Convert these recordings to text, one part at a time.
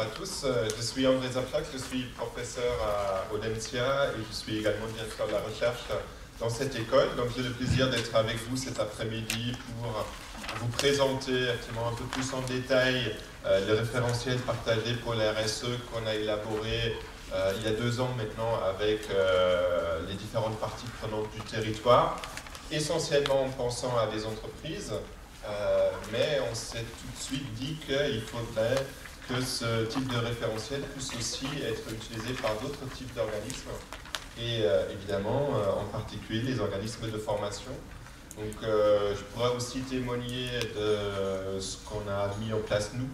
Bonjour à tous, je suis André Zaplak, je suis professeur à Audencia et je suis également directeur de la recherche dans cette école. Donc j'ai le plaisir d'être avec vous cet après-midi pour vous présenter effectivement un peu plus en détail les référentiels partagés pour la RSE qu'on a élaboré il y a 2 ans maintenant avec les différentes parties prenantes du territoire, essentiellement en pensant à des entreprises, mais on s'est tout de suite dit qu'il faudrait que ce type de référentiel puisse aussi être utilisé par d'autres types d'organismes et évidemment en particulier les organismes de formation. Donc je pourrais aussi témoigner de ce qu'on a mis en place nous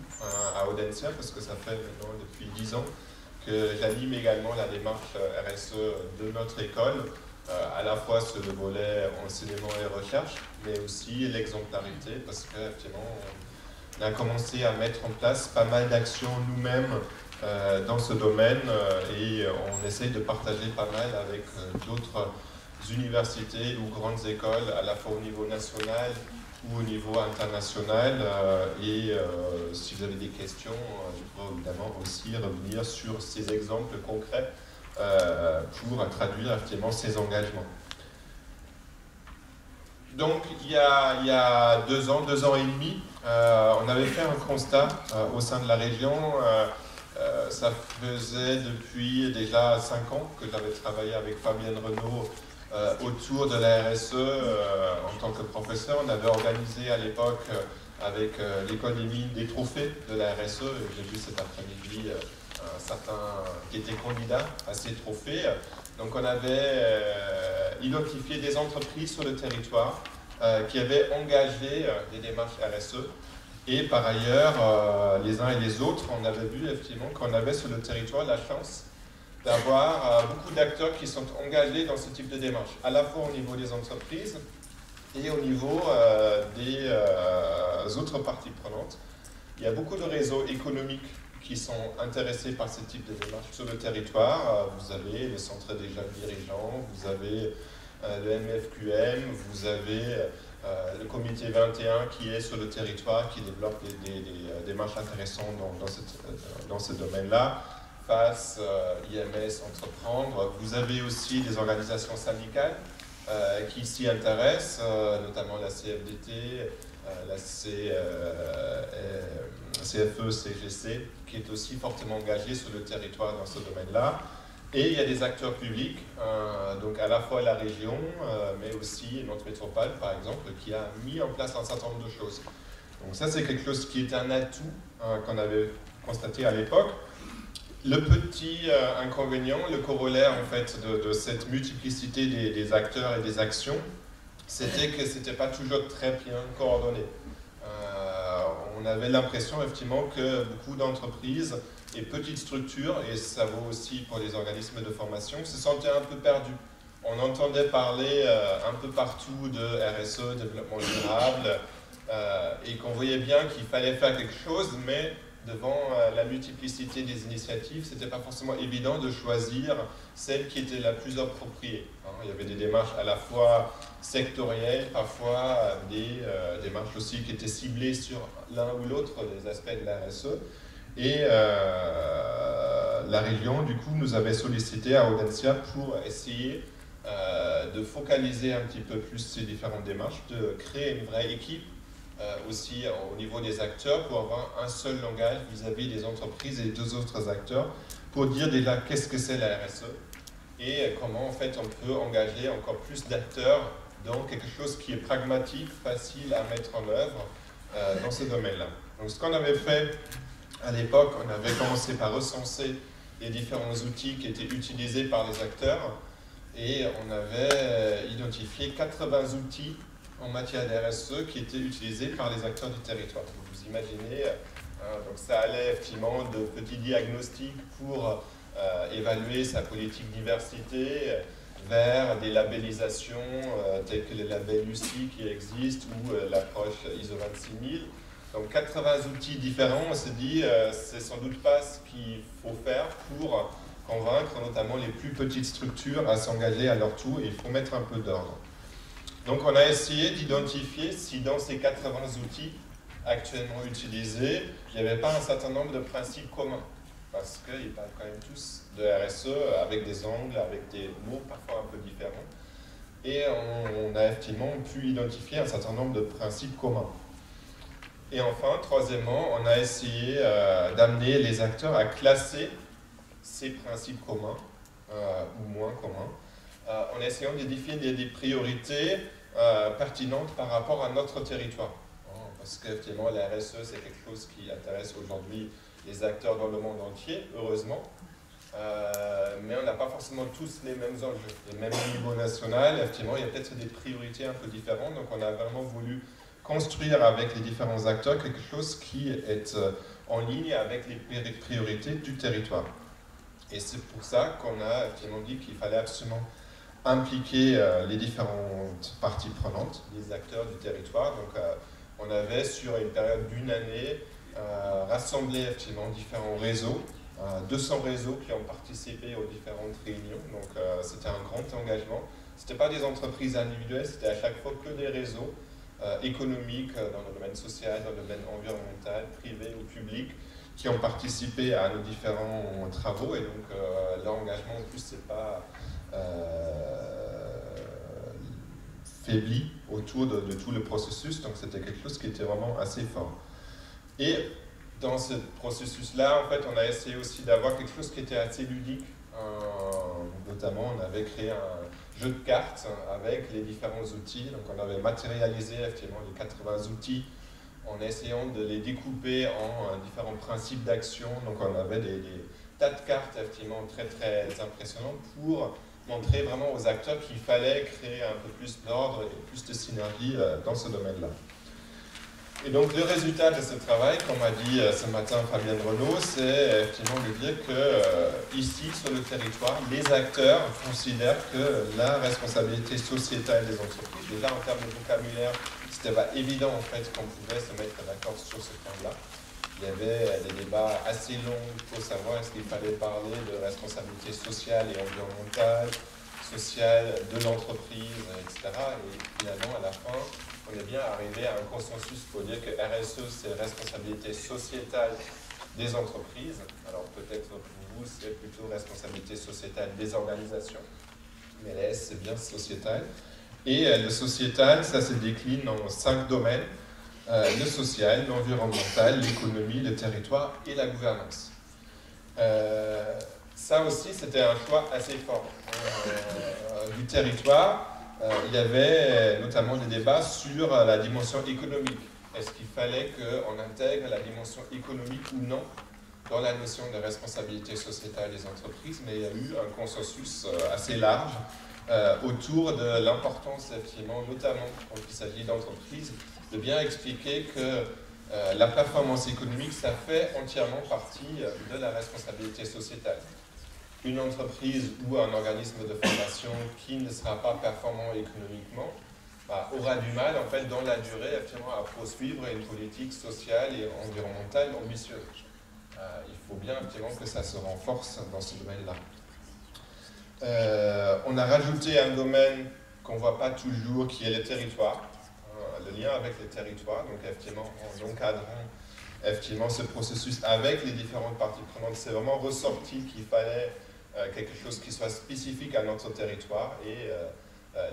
à Audencia, parce que ça fait maintenant depuis 10 ans que j'anime également la démarche RSE de notre école, à la fois sur le volet enseignement et recherche, mais aussi l'exemplarité, parce qu'effectivement on a commencé à mettre en place pas mal d'actions nous-mêmes dans ce domaine et on essaye de partager pas mal avec d'autres universités ou grandes écoles, à la fois au niveau national ou au niveau international. Et si vous avez des questions, je pourrais évidemment aussi revenir sur ces exemples concrets pour traduire effectivement ces engagements. Donc il y a 2 ans, 2 ans et demi, on avait fait un constat au sein de la région. Ça faisait depuis déjà 5 ans que j'avais travaillé avec Fabienne Renaud autour de la RSE en tant que professeur. On avait organisé à l'époque avec l'école des mines des trophées de la RSE. J'ai vu cet après-midi certains qui étaient candidats à ces trophées. Donc on avait identifié des entreprises sur le territoire qui avaient engagé des démarches RSE. Et par ailleurs, les uns et les autres, on avait vu effectivement qu'on avait sur le territoire la chance d'avoir beaucoup d'acteurs qui sont engagés dans ce type de démarche, à la fois au niveau des entreprises et au niveau des autres parties prenantes. Il y a beaucoup de réseaux économiques qui sont intéressés par ce type de démarche sur le territoire. Vous avez le Centre des jeunes dirigeants, vous avez le MFQM, vous avez le comité 21 qui est sur le territoire, qui développe des démarches intéressantes dans ce domaine-là. FAS, IMS, Entreprendre. Vous avez aussi des organisations syndicales qui s'y intéressent, notamment la CFDT, la CFE, CGC, qui est aussi fortement engagée sur le territoire dans ce domaine-là. Et il y a des acteurs publics, donc à la fois la région, mais aussi notre métropole, par exemple, qui a mis en place un certain nombre de choses. Donc ça, c'est quelque chose qui est un atout qu'on avait constaté à l'époque. Le petit inconvénient, le corollaire en fait de cette multiplicité des acteurs et des actions, c'était que ce n'était pas toujours très bien coordonné. On avait l'impression effectivement que beaucoup d'entreprises et petites structures, et ça vaut aussi pour les organismes de formation, se sentaient un peu perdus. On entendait parler un peu partout de RSE, développement durable, et qu'on voyait bien qu'il fallait faire quelque chose, mais devant la multiplicité des initiatives, ce n'était pas forcément évident de choisir celle qui était la plus appropriée. Il y avait des démarches à la fois sectorielles, parfois des démarches aussi qui étaient ciblées sur l'un ou l'autre des aspects de la RSE. Et la région, du coup, nous avait sollicité à Audencia pour essayer de focaliser un petit peu plus ces différentes démarches, de créer une vraie équipe aussi au niveau des acteurs pour avoir un seul langage vis-à-vis des entreprises et des autres acteurs pour dire déjà qu'est-ce que c'est la RSE et comment en fait on peut engager encore plus d'acteurs dans quelque chose qui est pragmatique, facile à mettre en œuvre dans ce domaine-là. Donc ce qu'on avait fait à l'époque, on avait commencé par recenser les différents outils qui étaient utilisés par les acteurs et on avait identifié 80 outils en matière d'RSE qui étaient utilisés par les acteurs du territoire. Vous imaginez, donc ça allait effectivement de petits diagnostics pour évaluer sa politique diversité vers des labellisations telles que les labels UCI qui existent ou l'approche ISO 26000. Donc 80 outils différents, on s'est dit c'est sans doute pas ce qu'il faut faire pour convaincre notamment les plus petites structures à s'engager à leur tour et il faut mettre un peu d'ordre. Donc on a essayé d'identifier si dans ces 80 outils actuellement utilisés, il n'y avait pas un certain nombre de principes communs parce qu'ils parlent quand même tous de RSE avec des angles, avec des mots parfois un peu différents. Et on a effectivement pu identifier un certain nombre de principes communs. Et enfin, troisièmement, on a essayé d'amener les acteurs à classer ces principes communs, ou moins communs, en essayant de définir des priorités pertinentes par rapport à notre territoire. Parce qu'effectivement, la RSE, c'est quelque chose qui intéresse aujourd'hui les acteurs dans le monde entier, heureusement. Mais on n'a pas forcément tous les mêmes enjeux. Et même au niveau national, effectivement, il y a peut-être des priorités un peu différentes. Donc on a vraiment voulu construire avec les différents acteurs quelque chose qui est en ligne avec les priorités du territoire. Et c'est pour ça qu'on a effectivement dit qu'il fallait absolument impliquer les différentes parties prenantes, les acteurs du territoire. Donc on avait sur une période d'une année rassemblé effectivement différents réseaux, 200 réseaux qui ont participé aux différentes réunions. Donc c'était un grand engagement. Ce n'étaient pas des entreprises individuelles, c'était à chaque fois que des réseaux économiques dans le domaine social, dans le domaine environnemental, privé ou public, qui ont participé à nos différents travaux. Et donc l'engagement en plus c'est pas faibli autour de tout le processus, donc c'était quelque chose qui était vraiment assez fort. Et dans ce processus-là, en fait, on a essayé aussi d'avoir quelque chose qui était assez ludique. Notamment, on avait créé un jeu de cartes avec les différents outils. Donc, on avait matérialisé effectivement les 80 outils en essayant de les découper en différents principes d'action. Donc, on avait des tas de cartes effectivement très très impressionnantes pour montrer vraiment aux acteurs qu'il fallait créer un peu plus d'ordre et plus de synergie dans ce domaine-là. Et donc le résultat de ce travail, comme a dit ce matin Fabienne Renaud, c'est effectivement de dire que ici, sur le territoire, les acteurs considèrent que la responsabilité sociétale des entreprises, déjà en termes de vocabulaire, c'était pas évident en fait qu'on pouvait se mettre d'accord sur ce point-là. Il y avait des débats assez longs pour savoir est-ce qu'il fallait parler de responsabilité sociale et environnementale, sociale de l'entreprise, etc. Et finalement, à la fin, on est bien arrivé à un consensus pour dire que RSE, c'est responsabilité sociétale des entreprises. Alors peut-être pour vous, c'est plutôt responsabilité sociétale des organisations. Mais la S, c'est bien sociétal. Et le sociétal, ça se décline en 5 domaines. Le social, l'environnemental, l'économie, le territoire et la gouvernance. Ça aussi, c'était un choix assez fort du territoire. Il y avait notamment des débats sur la dimension économique. Est-ce qu'il fallait qu'on intègre la dimension économique ou non dans la notion de responsabilité sociétale des entreprises? Mais il y a eu un consensus assez large autour de l'importance, effectivement, notamment quand il s'agit d'entreprises, de bien expliquer que la performance économique, ça fait entièrement partie de la responsabilité sociétale. Une entreprise ou un organisme de formation qui ne sera pas performant économiquement aura du mal, en fait, dans la durée, effectivement, à poursuivre une politique sociale et environnementale ambitieuse. Il faut bien, effectivement, que ça se renforce dans ce domaine-là. On a rajouté un domaine qu'on ne voit pas toujours, qui est le territoire, le lien avec les territoires, donc effectivement, en encadrant effectivement ce processus avec les différentes parties prenantes, c'est vraiment ressorti qu'il fallait quelque chose qui soit spécifique à notre territoire. Et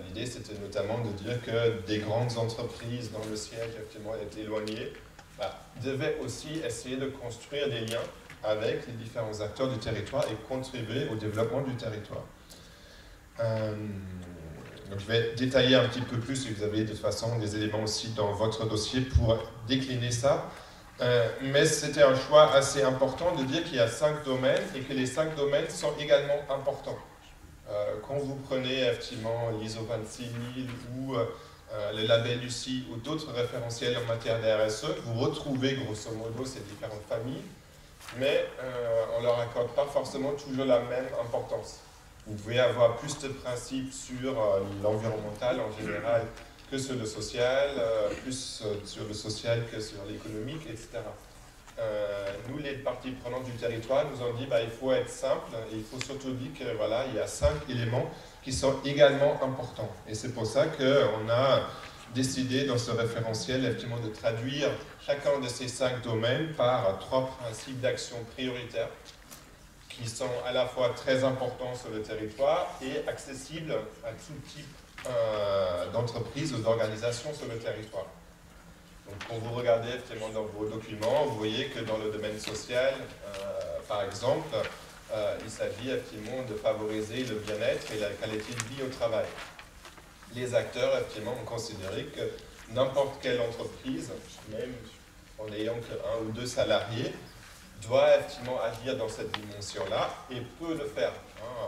l'idée, c'était notamment de dire que des grandes entreprises dont le siège effectivement est éloigné devaient aussi essayer de construire des liens avec les différents acteurs du territoire et contribuer au développement du territoire. Donc je vais détailler un petit peu plus, et vous avez de toute façon des éléments aussi dans votre dossier pour décliner ça. Mais c'était un choix assez important de dire qu'il y a 5 domaines et que les 5 domaines sont également importants. Quand vous prenez effectivement l'ISO 26000 ou le label UCI ou d'autres référentiels en matière de RSE, vous retrouvez grosso modo ces différentes familles, mais on ne leur accorde pas forcément toujours la même importance. Vous pouvez avoir plus de principes sur l'environnemental en général que sur le social, plus sur le social que sur l'économique, etc. Nous, les parties prenantes du territoire, nous ont dit il faut être simple et il faut surtout dire que voilà, il y a 5 éléments qui sont également importants. Et c'est pour ça qu'on a décidé dans ce référentiel effectivement de traduire chacun de ces 5 domaines par 3 principes d'action prioritaires qui sont à la fois très importants sur le territoire et accessibles à tout type d'entreprise ou d'organisation sur le territoire. Donc, quand vous regardez effectivement dans vos documents, vous voyez que dans le domaine social, par exemple, il s'agit effectivement de favoriser le bien-être et la qualité de vie au travail. Les acteurs effectivement ont considéré que n'importe quelle entreprise, même en n'ayant qu'un ou deux salariés, doit effectivement agir dans cette dimension-là et peut le faire.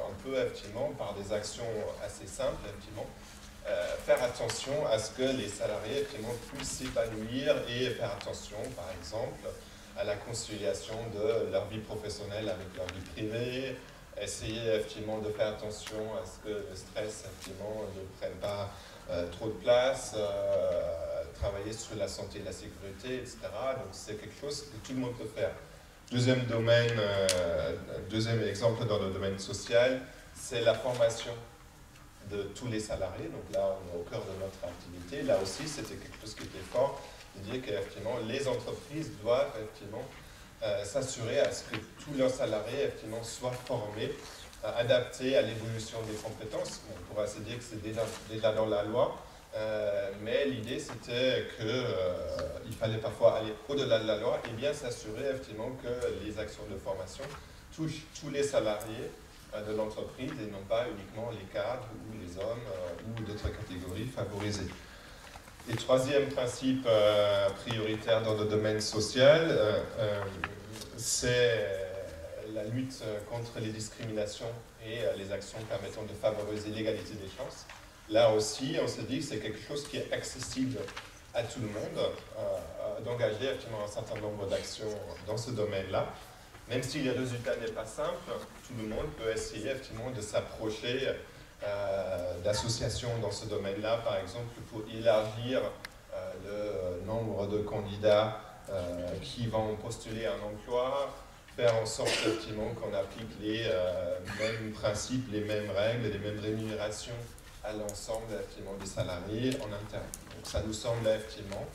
On peut effectivement, par des actions assez simples, effectivement, faire attention à ce que les salariés effectivement, puissent s'épanouir et faire attention, par exemple, à la conciliation de leur vie professionnelle avec leur vie privée, essayer effectivement de faire attention à ce que le stress effectivement, ne prenne pas trop de place, travailler sur la santé et la sécurité, etc. Donc c'est quelque chose que tout le monde peut faire. Deuxième domaine, deuxième exemple dans le domaine social, c'est la formation de tous les salariés. Donc là, on est au cœur de notre activité. Là aussi, c'était quelque chose qui était fort, de dire qu'effectivement, les entreprises doivent effectivement s'assurer à ce que tous leurs salariés effectivement soient formés, adaptés à l'évolution des compétences. On pourrait se dire que c'est déjà dans la loi, mais l'idée c'était qu'il fallait parfois aller au-delà de la loi et bien s'assurer effectivement que les actions de formation touchent tous les salariés de l'entreprise et non pas uniquement les cadres ou les hommes ou d'autres catégories favorisées. Et troisième principe prioritaire dans le domaine social, c'est la lutte contre les discriminations et les actions permettant de favoriser l'égalité des chances. Là aussi, on se dit que c'est quelque chose qui est accessible à tout le monde, d'engager effectivement un certain nombre d'actions dans ce domaine-là. Même si le résultat n'est pas simple, tout le monde peut essayer effectivement de s'approcher d'associations dans ce domaine-là, par exemple, pour élargir le nombre de candidats qui vont postuler un emploi, faire en sorte effectivement qu'on applique les mêmes principes, les mêmes règles, les mêmes rémunérations à l'ensemble effectivement des salariés en interne. Donc ça nous semble effectivement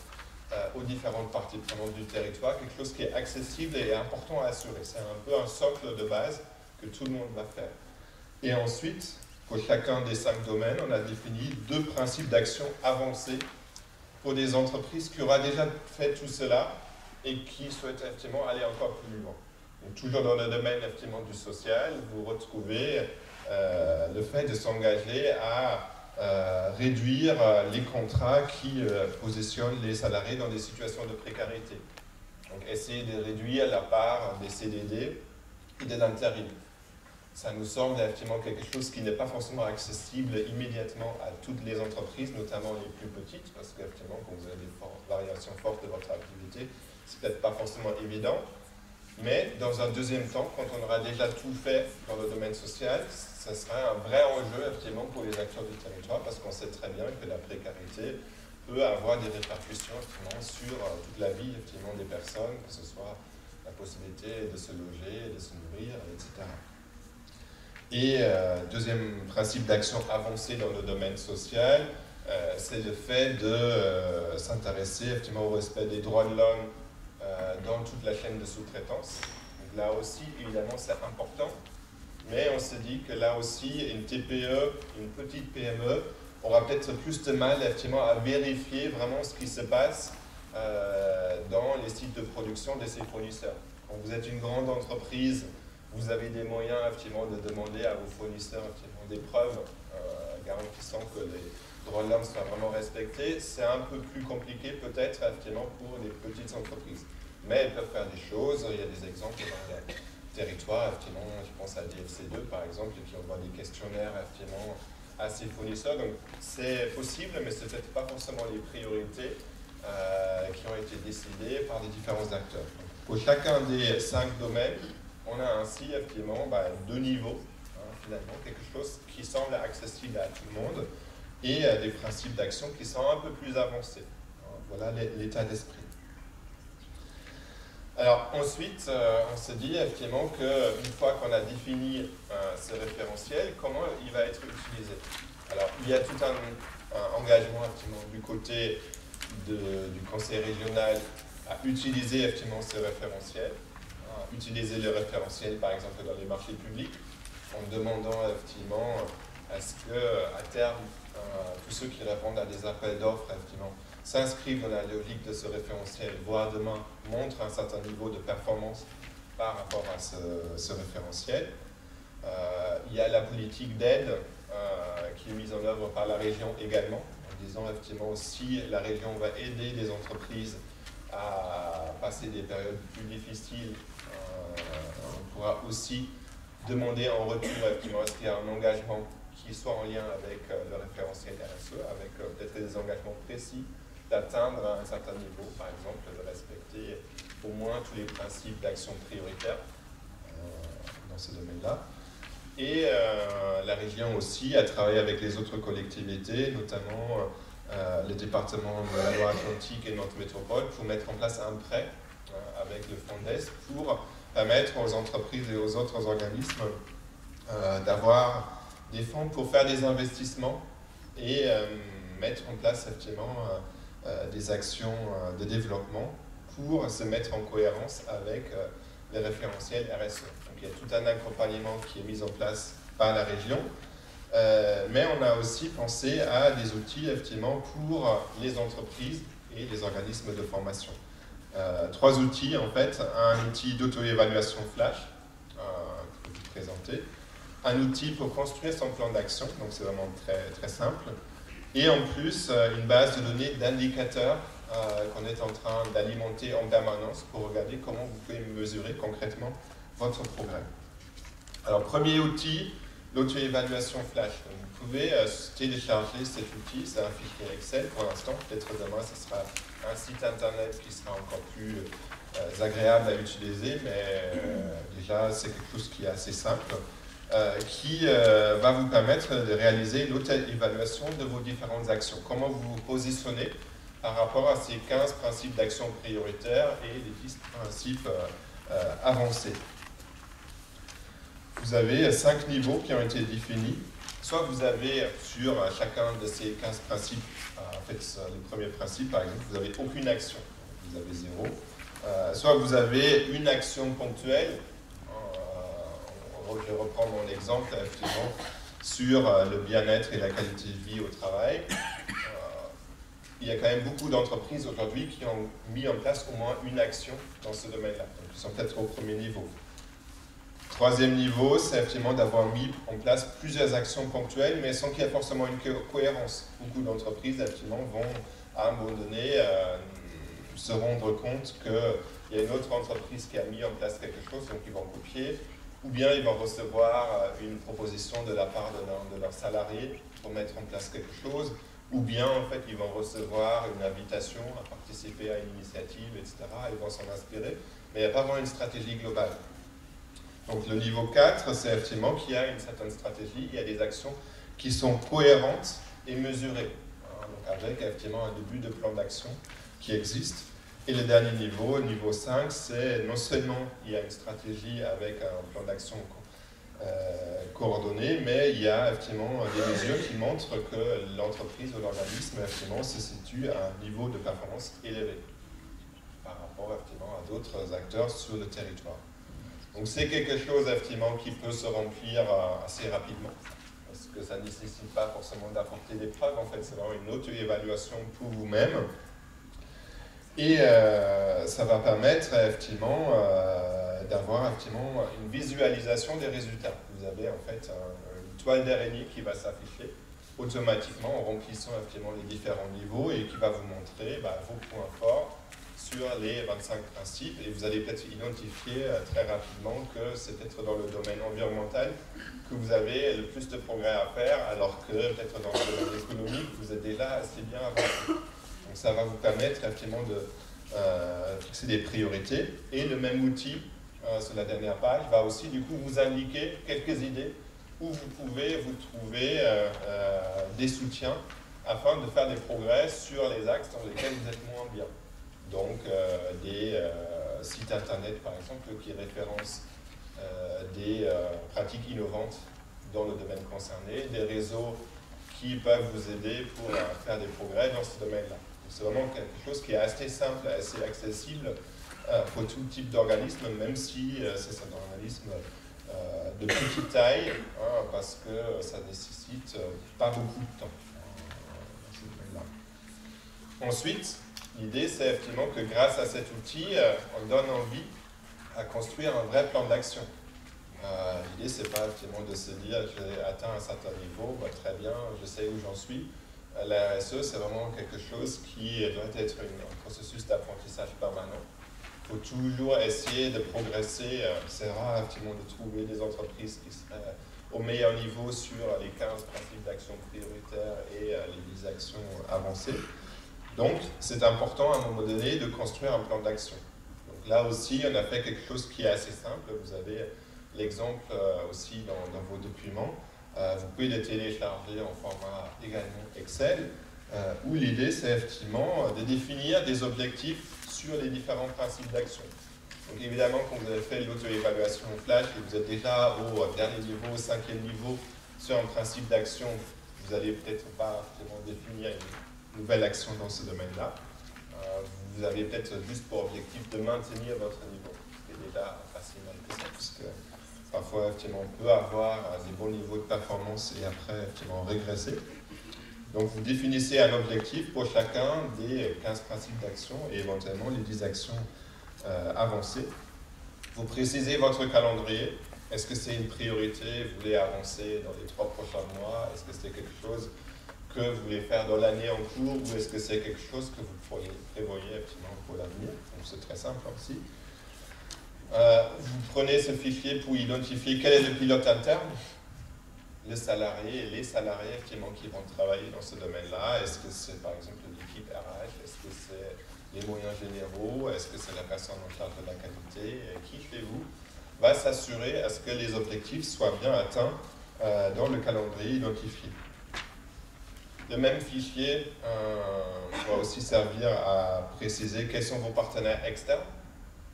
aux différentes parties prenantes du territoire quelque chose qui est accessible et important à assurer. C'est un peu un socle de base que tout le monde va faire. Et ensuite, pour chacun des 5 domaines, on a défini 2 principes d'action avancés pour des entreprises qui auraient déjà fait tout cela et qui souhaitent effectivement aller encore plus loin. Donc, toujours dans le domaine effectivement du social, vous retrouvez le fait de s'engager à réduire les contrats qui positionnent les salariés dans des situations de précarité. Donc essayer de réduire la part des CDD et de l'intérim. Ça nous semble effectivement quelque chose qui n'est pas forcément accessible immédiatement à toutes les entreprises, notamment les plus petites, parce qu'effectivement, quand vous avez des variations fortes de votre activité, c'est peut-être pas forcément évident. Mais dans un deuxième temps, quand on aura déjà tout fait dans le domaine social, ça sera un vrai enjeu effectivement pour les acteurs du territoire, parce qu'on sait très bien que la précarité peut avoir des répercussions effectivement sur toute la vie effectivement des personnes, que ce soit la possibilité de se loger, de se nourrir, etc. Et deuxième principe d'action avancée dans le domaine social, c'est le fait de s'intéresser effectivement au respect des droits de l'homme dans toute la chaîne de sous-traitance. Donc là aussi, évidemment, c'est important, mais on se dit que là aussi, une TPE, une petite PME, aura peut-être plus de mal effectivement à vérifier vraiment ce qui se passe dans les sites de production de ses fournisseurs. Quand vous êtes une grande entreprise, vous avez des moyens effectivement de demander à vos fournisseurs effectivement des preuves garantissant que les droits de l'homme soient vraiment respectés. C'est un peu plus compliqué peut-être effectivement pour les petites entreprises. Mais elles peuvent faire des choses. Il y a des exemples dans les territoires, effectivement, je pense à DFC2 par exemple, qui envoie des questionnaires effectivement à ses fournisseurs. Donc c'est possible, mais ce n'est peut-être pas forcément les priorités qui ont été décidées par les différents acteurs. Donc, pour chacun des 5 domaines, on a ainsi effectivement 2 niveaux, finalement, quelque chose qui semble accessible à tout le monde et des principes d'action qui sont un peu plus avancés. Voilà l'état d'esprit. Alors ensuite, on se dit effectivement qu'une fois qu'on a défini ce référentiel, comment il va être utilisé? Alors il y a tout un engagement effectivement du côté du conseil régional à utiliser effectivement ce référentiel. utiliser le référentiel, par exemple, dans les marchés publics, en demandant effectivement à ce qu'à terme, tous ceux qui répondent à des appels d'offres, effectivement, s'inscrivent dans la logique de ce référentiel, voire demain montrent un certain niveau de performance par rapport à ce référentiel. Il y a la politique d'aide qui est mise en œuvre par la région également, en disant effectivement si la région va aider les entreprises à passer des périodes plus difficiles, on pourra aussi demander en retour effectivement est-ce qu'il y a un engagement qui soit en lien avec le référentiel RSE, avec peut-être des engagements précis d'atteindre un certain niveau, par exemple de respecter au moins tous les principes d'action prioritaire dans ce domaine-là. Et la région aussi a travaillé avec les autres collectivités, notamment les départements de la Loire-Atlantique et notre métropole, pour mettre en place un prêt avec le FONDES pour permettre aux entreprises et aux autres organismes d'avoir des fonds pour faire des investissements et mettre en place effectivement des actions de développement pour se mettre en cohérence avec les référentiels RSE. Donc il y a tout un accompagnement qui est mis en place par la région, mais on a aussi pensé à des outils effectivement pour les entreprises et les organismes de formation. 3 outils en fait, un outil d'auto-évaluation flash que je vais vous présenter, un outil pour construire son plan d'action, donc c'est vraiment très simple, et en plus une base de données d'indicateurs qu'on est en train d'alimenter en permanence pour regarder comment vous pouvez mesurer concrètement votre progrès. Alors premier outil, l'auto-évaluation flash. Donc, vous pouvez télécharger cet outil, c'est un fichier Excel pour l'instant, peut-être demain ce sera un site internet qui sera encore plus agréable à utiliser, mais déjà c'est quelque chose qui est assez simple, qui va vous permettre de réaliser l'auto-évaluation de vos différentes actions. Comment vous vous positionnez par rapport à ces 15 principes d'action prioritaires et les 10 principes avancés. Vous avez 5 niveaux qui ont été définis. Soit vous avez sur chacun de ces 15 principes, en fait le premier principe par exemple, vous n'avez aucune action, vous avez 0. Soit vous avez une action ponctuelle, je vais reprendre mon exemple effectivement, sur le bien-être et la qualité de vie au travail. Il y a quand même beaucoup d'entreprises aujourd'hui qui ont mis en place au moins une action dans ce domaine-là. Donc ils sont peut-être au premier niveau. Troisième niveau, c'est effectivement d'avoir mis en place plusieurs actions ponctuelles, mais sans qu'il y ait forcément une cohérence. Beaucoup d'entreprises, effectivement, vont à un moment donné se rendre compte qu'il y a une autre entreprise qui a mis en place quelque chose, donc ils vont copier, ou bien ils vont recevoir une proposition de la part de leurs salariés pour mettre en place quelque chose, ou bien en fait ils vont recevoir une invitation à participer à une initiative, etc. Ils vont s'en inspirer, mais il n'y a pas vraiment une stratégie globale. Donc le niveau 4, c'est effectivement qu'il y a une certaine stratégie, il y a des actions qui sont cohérentes et mesurées, donc avec effectivement un début de plan d'action qui existe. Et le dernier niveau, niveau 5, c'est non seulement il y a une stratégie avec un plan d'action coordonné, mais il y a effectivement des mesures qui montrent que l'entreprise ou l'organisme effectivement se situe à un niveau de performance élevé par rapport effectivement à d'autres acteurs sur le territoire. Donc c'est quelque chose effectivement qui peut se remplir assez rapidement, parce que ça ne nécessite pas forcément d'apporter des preuves, en fait c'est vraiment une auto-évaluation pour vous-même. Et ça va permettre effectivement d'avoir effectivement une visualisation des résultats. Vous avez en fait une toile d'araignée qui va s'afficher automatiquement en remplissant effectivement les différents niveaux et qui va vous montrer vos points forts sur les 25 principes, et vous allez peut-être identifier très rapidement que c'est peut-être dans le domaine environnemental que vous avez le plus de progrès à faire, alors que peut-être dans le domaine économique, vous êtes déjà assez bien avancé. Donc ça va vous permettre effectivement de fixer des priorités, et le même outil, sur la dernière page, va aussi du coup vous indiquer quelques idées où vous pouvez vous trouver des soutiens afin de faire des progrès sur les axes dans lesquels vous êtes moins bien. Donc des sites internet par exemple qui référencent des pratiques innovantes dans le domaine concerné, des réseaux qui peuvent vous aider pour faire des progrès dans ce domaine-là. C'est vraiment quelque chose qui est assez simple, assez accessible pour tout type d'organisme, même si c'est un organisme de petite taille, parce que ça nécessite pas beaucoup de temps. Ensuite, l'idée, c'est effectivement que grâce à cet outil, on donne envie à construire un vrai plan d'action. L'idée, c'est pas effectivement de se dire j'ai atteint un certain niveau, bah, très bien, je sais où j'en suis. La RSE, c'est vraiment quelque chose qui doit être un processus d'apprentissage permanent. Il faut toujours essayer de progresser. C'est rare effectivement de trouver des entreprises qui seraient au meilleur niveau sur les 15 principes d'action prioritaires et les 10 actions avancées. Donc, c'est important à un moment donné de construire un plan d'action. Donc là aussi, on a fait quelque chose qui est assez simple. Vous avez l'exemple aussi dans vos documents. Vous pouvez les télécharger en format également Excel, où l'idée, c'est effectivement de définir des objectifs sur les différents principes d'action. Donc évidemment, quand vous avez fait l'auto-évaluation flash et vous êtes déjà au dernier niveau, au 5e niveau, sur un principe d'action, vous n'allez peut-être pas effectivement définir une nouvelle action dans ce domaine-là. Vous avez peut-être juste pour objectif de maintenir votre niveau, ce qui est déjà facilement que ça, puisque parfois, effectivement, on peut avoir des bons niveaux de performance et après, effectivement, régresser. Donc, vous définissez un objectif pour chacun des 15 principes d'action et éventuellement les 10 actions avancées. Vous précisez votre calendrier. Est-ce que c'est une priorité? Vous voulez avancer dans les 3 prochains mois? Est-ce que c'est quelque chose que vous voulez faire dans l'année en cours ou est-ce que c'est quelque chose que vous prévoyez effectivement pour l'avenir? Donc, c'est très simple aussi. Vous prenez ce fichier pour identifier quel est le pilote interne, le salarié et les salariés effectivement qui vont travailler dans ce domaine-là. Est-ce que c'est par exemple l'équipe RH? Est-ce que c'est les moyens généraux? Est-ce que c'est la personne en charge de la qualité? Qui chez vous va s'assurer à ce que les objectifs soient bien atteints dans le calendrier identifié? Le même fichier va aussi servir à préciser quels sont vos partenaires externes,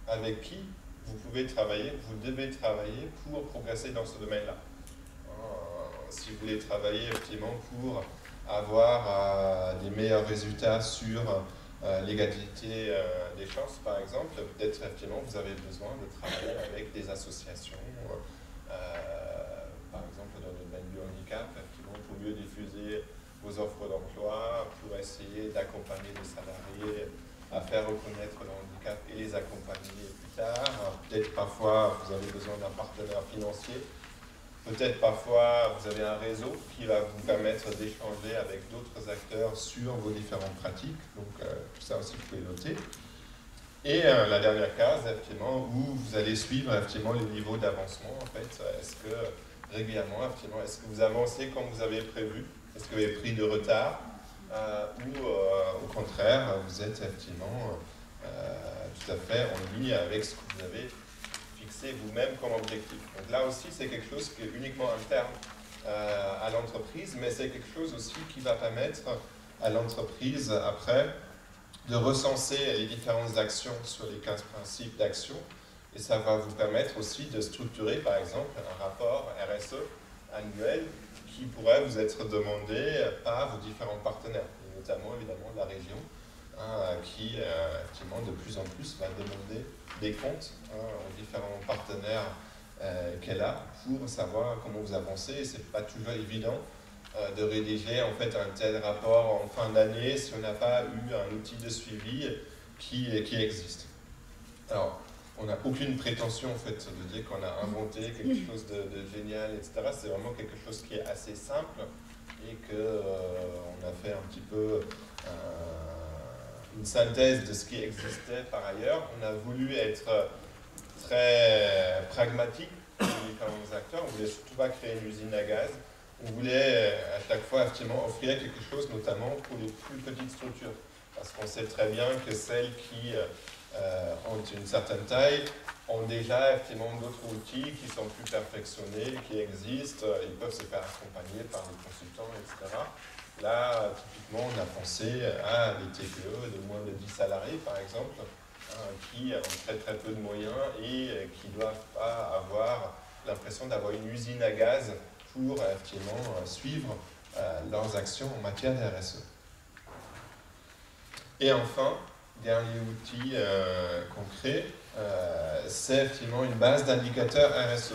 avec qui vous pouvez travailler, vous devez travailler pour progresser dans ce domaine-là. Si vous voulez travailler effectivement pour avoir des meilleurs résultats sur l'égalité des chances, par exemple, peut-être effectivement vous avez besoin de travailler avec des associations, par exemple dans le domaine du handicap, effectivement pour mieux diffuser vos offres d'emploi, pour essayer d'accompagner les salariés à faire reconnaître le handicap et les accompagner plus tard. Peut-être parfois vous avez besoin d'un partenaire financier. Peut-être parfois vous avez un réseau qui va vous permettre d'échanger avec d'autres acteurs sur vos différentes pratiques. Donc tout ça aussi vous pouvez noter. Et la dernière case, effectivement, où vous allez suivre effectivement les niveaux d'avancement. En fait, est-ce que régulièrement, effectivement, est-ce que vous avancez comme vous avez prévu? Est-ce que vous avez pris de retard? Ou au contraire, vous êtes effectivement tout à fait en ligne avec ce que vous avez fixé vous-même comme objectif. Donc là aussi, c'est quelque chose qui est uniquement interne à l'entreprise, mais c'est quelque chose aussi qui va permettre à l'entreprise, après, de recenser les différentes actions sur les 15 principes d'action, et ça va vous permettre aussi de structurer, par exemple, un rapport RSE annuel qui pourrait vous être demandé par vos différents partenaires, et notamment évidemment la région, qui effectivement de plus en plus va demander des comptes aux différents partenaires qu'elle a pour savoir comment vous avancez. Et c'est pas toujours évident de rédiger en fait un tel rapport en fin d'année si on n'a pas eu un outil de suivi qui existe. Alors, on n'a aucune prétention en fait de dire qu'on a inventé quelque chose de génial, etc. C'est vraiment quelque chose qui est assez simple et qu'on a fait un petit peu une synthèse de ce qui existait par ailleurs. On a voulu être très pragmatique pour les différents acteurs. On voulait surtout pas créer une usine à gaz. On voulait à chaque fois effectivement offrir quelque chose, notamment pour les plus petites structures. Parce qu'on sait très bien que celles qui ont une certaine taille ont déjà effectivement d'autres outils qui sont plus perfectionnés, qui existent, ils peuvent se faire accompagner par des consultants, etc. Là, typiquement, on a pensé à des TPE de moins de 10 salariés, par exemple, qui ont très peu de moyens et qui ne doivent pas avoir l'impression d'avoir une usine à gaz pour effectivement suivre leurs actions en matière de RSE. Et enfin, dernier outil concret, c'est effectivement une base d'indicateurs RSE.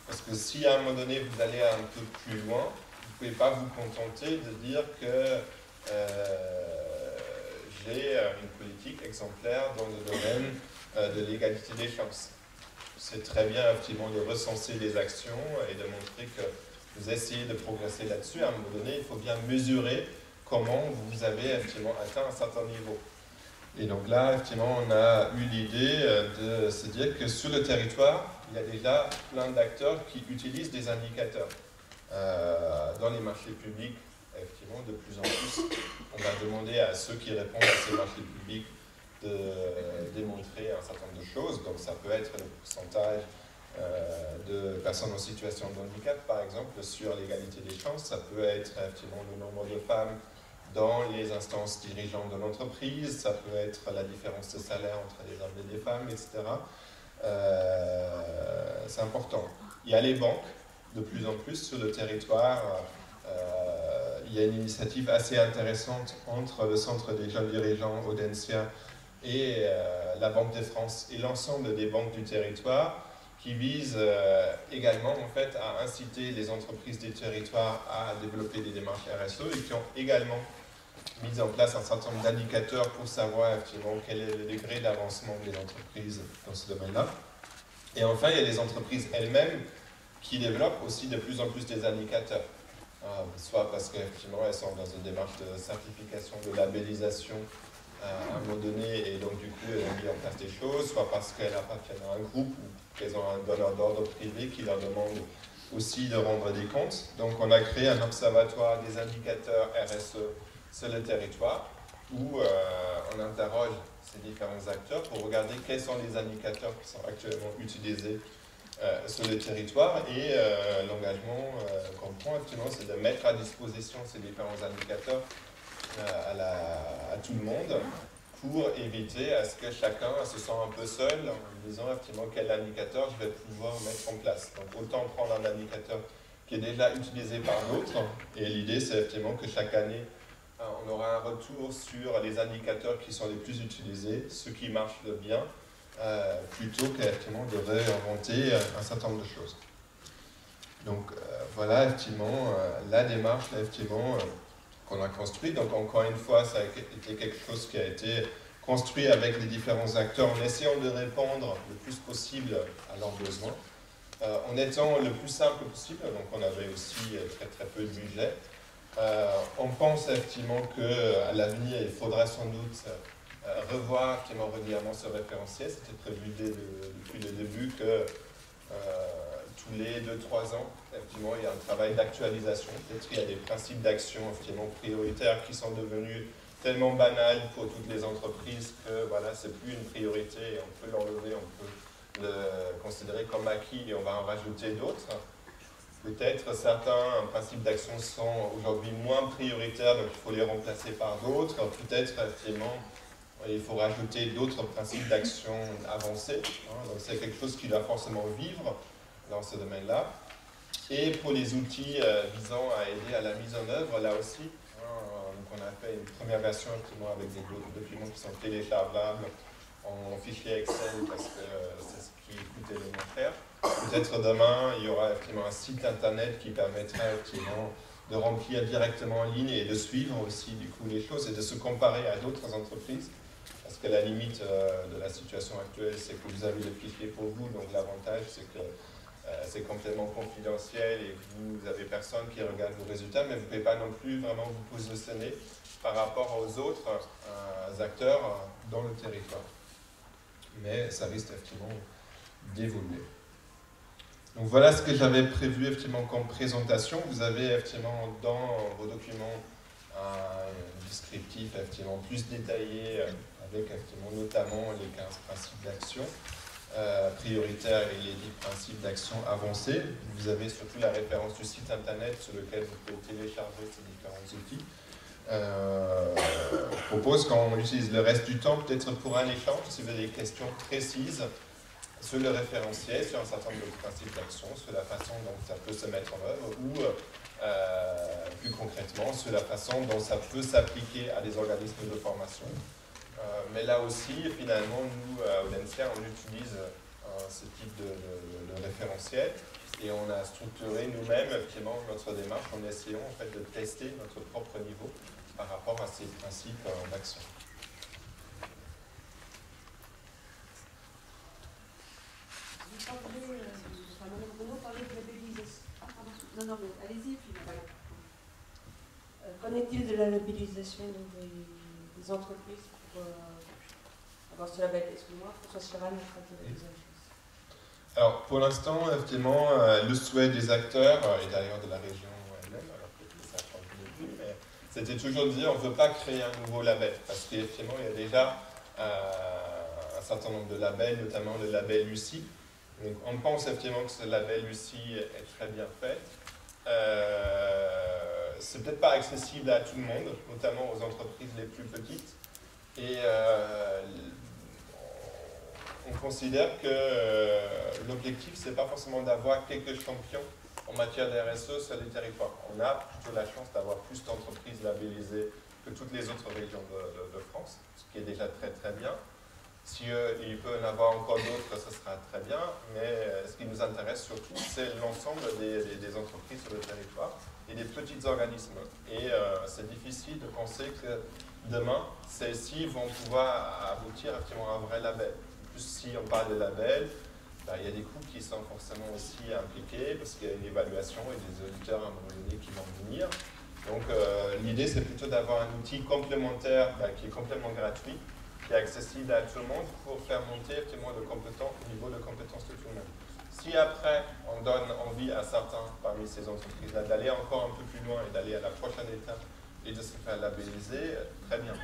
Parce que si à un moment donné vous allez un peu plus loin, vous ne pouvez pas vous contenter de dire que j'ai une politique exemplaire dans le domaine de l'égalité des chances. C'est très bien effectivement de recenser les actions et de montrer que vous essayez de progresser là-dessus. À un moment donné, il faut bien mesurer comment vous avez effectivement atteint un certain niveau. Et donc là, effectivement, on a eu l'idée de se dire que sur le territoire, il y a déjà plein d'acteurs qui utilisent des indicateurs. Dans les marchés publics, effectivement, de plus en plus, on va demander à ceux qui répondent à ces marchés publics de démontrer un certain nombre de choses. Donc ça peut être le pourcentage de personnes en situation de handicap, par exemple, sur l'égalité des chances. Ça peut être effectivement le nombre de femmes dans les instances dirigeantes de l'entreprise. Ça peut être la différence de salaire entre les hommes et les femmes, etc. C'est important. Il y a les banques, de plus en plus sur le territoire. Il y a une initiative assez intéressante entre le Centre des jeunes dirigeants Audencia et la Banque de France et l'ensemble des banques du territoire qui vise également en fait, à inciter les entreprises des territoires à développer des démarches RSE et qui ont également mis en place un certain nombre d'indicateurs pour savoir effectivement quel est le degré d'avancement des entreprises dans ce domaine-là. Et enfin, il y a les entreprises elles-mêmes qui développent aussi de plus en plus des indicateurs. Soit parce qu'effectivement elles sont dans une démarche de certification, de labellisation à un moment donné, et donc du coup elles ont mis en place des choses, soit parce qu'elles appartiennent à un groupe ou qu'elles ont un donneur d'ordre privé qui leur demande aussi de rendre des comptes. Donc on a créé un observatoire des indicateurs RSE sur le territoire où on interroge ces différents acteurs pour regarder quels sont les indicateurs qui sont actuellement utilisés sur le territoire, et l'engagement qu'on prend actuellement, c'est de mettre à disposition ces différents indicateurs à tout le monde pour éviter à ce que chacun se sente un peu seul en disant effectivement quel indicateur je vais pouvoir mettre en place. Donc autant prendre un indicateur qui est déjà utilisé par d'autres, et l'idée c'est effectivement que chaque année on aura un retour sur les indicateurs qui sont les plus utilisés, ceux qui marchent le bien, plutôt qu'effectivement de réinventer un certain nombre de choses. Donc voilà effectivement la démarche effectivement qu'on a construite. Donc encore une fois, ça a été quelque chose qui a été construit avec les différents acteurs en essayant de répondre le plus possible à leurs besoins, en étant le plus simple possible. Donc on avait aussi très peu de budget. On pense effectivement qu'à l'avenir, il faudra sans doute revoir effectivement régulièrement ce référentiel. C'était prévu depuis le début que tous les 2-3 ans, effectivement, il y a un travail d'actualisation. Peut-être qu'il y a des principes d'action effectivement prioritaires qui sont devenus tellement banals pour toutes les entreprises que voilà, c'est plus une priorité, et on peut l'enlever, on peut le considérer comme acquis et on va en rajouter d'autres. Peut-être certains principes d'action sont aujourd'hui moins prioritaires, donc il faut les remplacer par d'autres. Peut-être effectivement il faut rajouter d'autres principes d'action avancés. Donc c'est quelque chose qui doit forcément vivre dans ce domaine-là. Et pour les outils visant à aider à la mise en œuvre, là aussi, donc on a fait une première version effectivement avec des documents qui sont téléchargeables en fichier Excel parce que c'est ce qui coûtait le moins cher. Peut-être demain, il y aura effectivement un site internet qui permettra effectivement de remplir directement en ligne et de suivre aussi du coup les choses et de se comparer à d'autres entreprises. Parce que la limite de la situation actuelle, c'est que vous avez le fichier pour vous, donc l'avantage c'est que c'est complètement confidentiel et vous n'avez personne qui regarde vos résultats, mais vous ne pouvez pas non plus vraiment vous positionner par rapport aux autres acteurs dans le territoire. Mais ça risque effectivement d'évoluer. Donc voilà ce que j'avais prévu effectivement comme présentation. Vous avez effectivement dans vos documents un descriptif effectivement plus détaillé avec effectivement notamment les 15 principes d'action prioritaires et les 10 principes d'action avancés. Vous avez surtout la référence du site internet sur lequel vous pouvez télécharger ces différents outils. Je propose qu'on utilise le reste du temps peut-être pour un échange si vous avez des questions précises sur le référentiel, sur un certain nombre de principes d'action, sur la façon dont ça peut se mettre en œuvre ou plus concrètement sur la façon dont ça peut s'appliquer à des organismes de formation Mais là aussi, finalement, nous, à Audencia, on utilise ce type de référentiel et on a structuré nous-mêmes effectivement notre démarche en essayant en fait de tester notre propre niveau par rapport à ces principes d'action. Madame Renaud parlait de labellisation. Non, mais allez-y, puis voilà. Qu'en est-il de la labellisation des entreprises pour avoir ce label? Excusez-moi, François Chiral, notre labellisatrice. Alors, pour l'instant, effectivement, le souhait des acteurs, et d'ailleurs de la région elle-même, alors que ça a changé depuis, mais c'était toujours de dire on ne veut pas créer un nouveau label, parce qu'effectivement, il y a déjà un certain nombre de labels, notamment le label UCI. Donc, on pense effectivement que ce label UCI est très bien fait. C'est peut-être pas accessible à tout le monde, notamment aux entreprises les plus petites. Et on considère que l'objectif, c'est pas forcément d'avoir quelques champions en matière de RSE sur les territoires. On a plutôt la chance d'avoir plus d'entreprises labellisées que toutes les autres régions de France, ce qui est déjà très très bien. Si il peut y en avoir encore d'autres, ce sera très bien, mais ce qui nous intéresse surtout, c'est l'ensemble des entreprises sur le territoire et des petits organismes. Et c'est difficile de penser que demain, celles-ci vont pouvoir aboutir à un vrai label. En plus, si on parle de label, il y a des coûts qui sont forcément aussi impliqués, parce qu'il y a une évaluation et des auditeurs à un moment donné qui vont venir. Donc l'idée, c'est plutôt d'avoir un outil complémentaire qui est complètement gratuit, qui est accessible à tout le monde pour faire monter effectivement le niveau de compétence de tout le monde. Si après, on donne envie à certains parmi ces entreprises-là d'aller encore un peu plus loin et d'aller à la prochaine étape et de se faire labelliser, très bien.